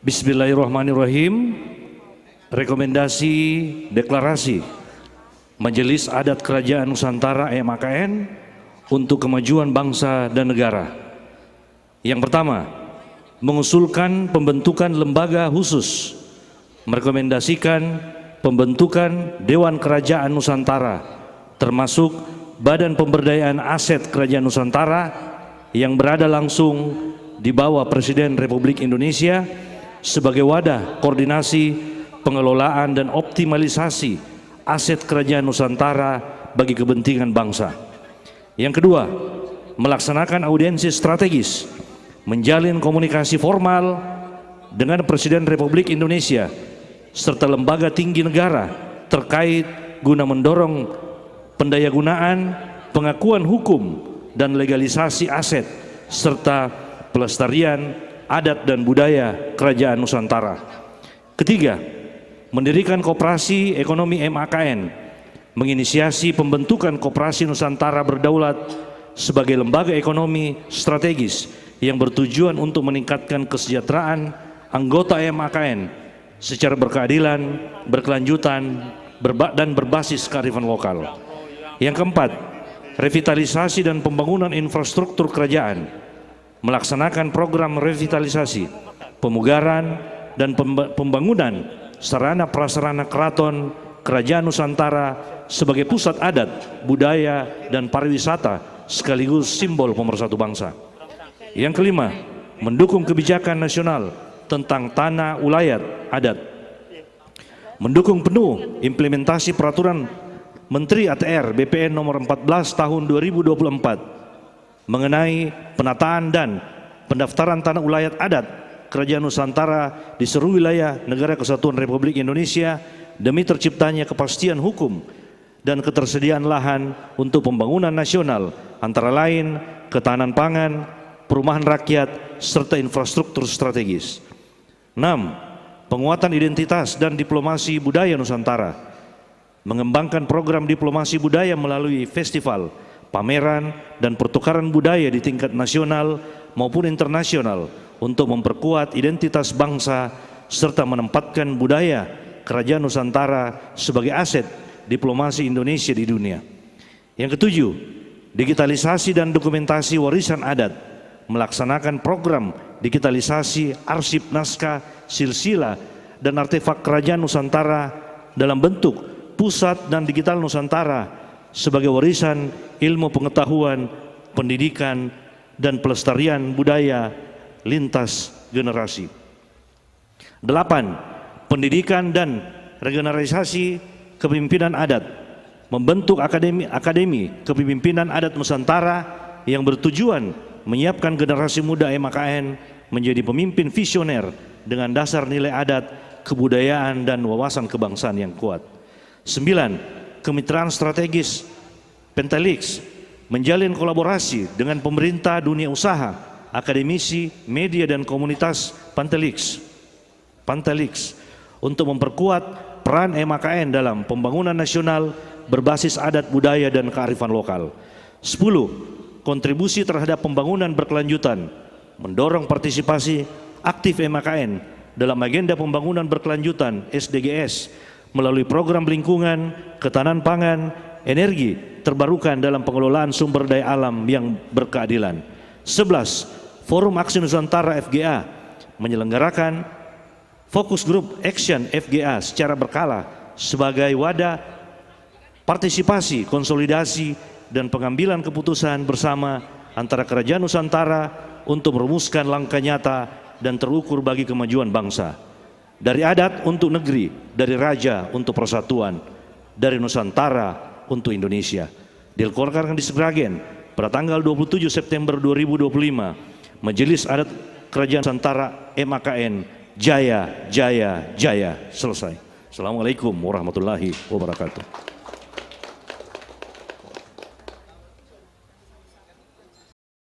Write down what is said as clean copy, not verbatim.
Bismillahirrahmanirrahim. Rekomendasi deklarasi Majelis Adat Kerajaan Nusantara MAKN untuk kemajuan bangsa dan negara. Yang pertama, mengusulkan pembentukan lembaga khusus, merekomendasikan pembentukan Dewan Kerajaan Nusantara, termasuk Badan Pemberdayaan Aset Kerajaan Nusantara yang berada langsung di bawah Presiden Republik Indonesia sebagai wadah koordinasi pengelolaan dan optimalisasi aset Kerajaan Nusantara bagi kepentingan bangsa. Yang kedua, melaksanakan audiensi strategis, menjalin komunikasi formal dengan Presiden Republik Indonesia serta lembaga tinggi negara terkait guna mendorong pendayagunaan, pengakuan hukum dan legalisasi aset serta pelestarian adat dan budaya Kerajaan Nusantara. Ketiga, mendirikan Koperasi Ekonomi MAKN, menginisiasi pembentukan Koperasi Nusantara Berdaulat sebagai lembaga ekonomi strategis yang bertujuan untuk meningkatkan kesejahteraan anggota MAKN secara berkeadilan, berkelanjutan, dan berbasis kearifan lokal. Yang keempat, revitalisasi dan pembangunan infrastruktur kerajaan, melaksanakan program revitalisasi, pemugaran, dan pembangunan sarana prasarana keraton Kerajaan Nusantara sebagai pusat adat, budaya, dan pariwisata sekaligus simbol pemersatu bangsa. Yang kelima, mendukung kebijakan nasional tentang tanah ulayat adat, mendukung penuh implementasi peraturan Menteri ATR BPN nomor 14 tahun 2024 mengenai penataan dan pendaftaran tanah ulayat adat Kerajaan Nusantara di seluruh wilayah Negara Kesatuan Republik Indonesia demi terciptanya kepastian hukum dan ketersediaan lahan untuk pembangunan nasional antara lain ketahanan pangan, perumahan rakyat, serta infrastruktur strategis. 6. Penguatan identitas dan diplomasi budaya Nusantara, mengembangkan program diplomasi budaya melalui festival, pameran, dan pertukaran budaya di tingkat nasional maupun internasional untuk memperkuat identitas bangsa serta menempatkan budaya Kerajaan Nusantara sebagai aset diplomasi Indonesia di dunia. Yang ketujuh, digitalisasi dan dokumentasi warisan adat, melaksanakan program digitalisasi arsip naskah, silsilah, dan artefak Kerajaan Nusantara dalam bentuk Pusat dan Digital Nusantara sebagai warisan ilmu pengetahuan, pendidikan, dan pelestarian budaya lintas generasi. 8. Pendidikan dan regeneralisasi kepemimpinan adat, membentuk Akademi Kepemimpinan Adat Nusantara yang bertujuan menyiapkan generasi muda MAKN menjadi pemimpin visioner dengan dasar nilai adat, kebudayaan, dan wawasan kebangsaan yang kuat. 9. Kemitraan strategis Pentelix, menjalin kolaborasi dengan pemerintah, dunia usaha, akademisi, media, dan komunitas Pantelix untuk memperkuat peran MAKN dalam pembangunan nasional berbasis adat budaya dan kearifan lokal. 10. Kontribusi terhadap pembangunan berkelanjutan, mendorong partisipasi aktif MAKN dalam agenda pembangunan berkelanjutan SDGs melalui program lingkungan, ketahanan pangan, energi terbarukan dalam pengelolaan sumber daya alam yang berkeadilan. 11. Forum Aksi Nusantara FGA menyelenggarakan Fokus Group Action FGA secara berkala sebagai wadah partisipasi, konsolidasi, dan pengambilan keputusan bersama antara Kerajaan Nusantara untuk merumuskan langkah nyata dan terukur bagi kemajuan bangsa. Dari adat untuk negeri, dari raja untuk persatuan, dari Nusantara untuk Indonesia. Dikeluarkan di Sragen pada tanggal 27 September 2025, Majelis Adat Kerajaan Nusantara MAKN Jaya Jaya Jaya. Selesai. Assalamualaikum warahmatullahi wabarakatuh.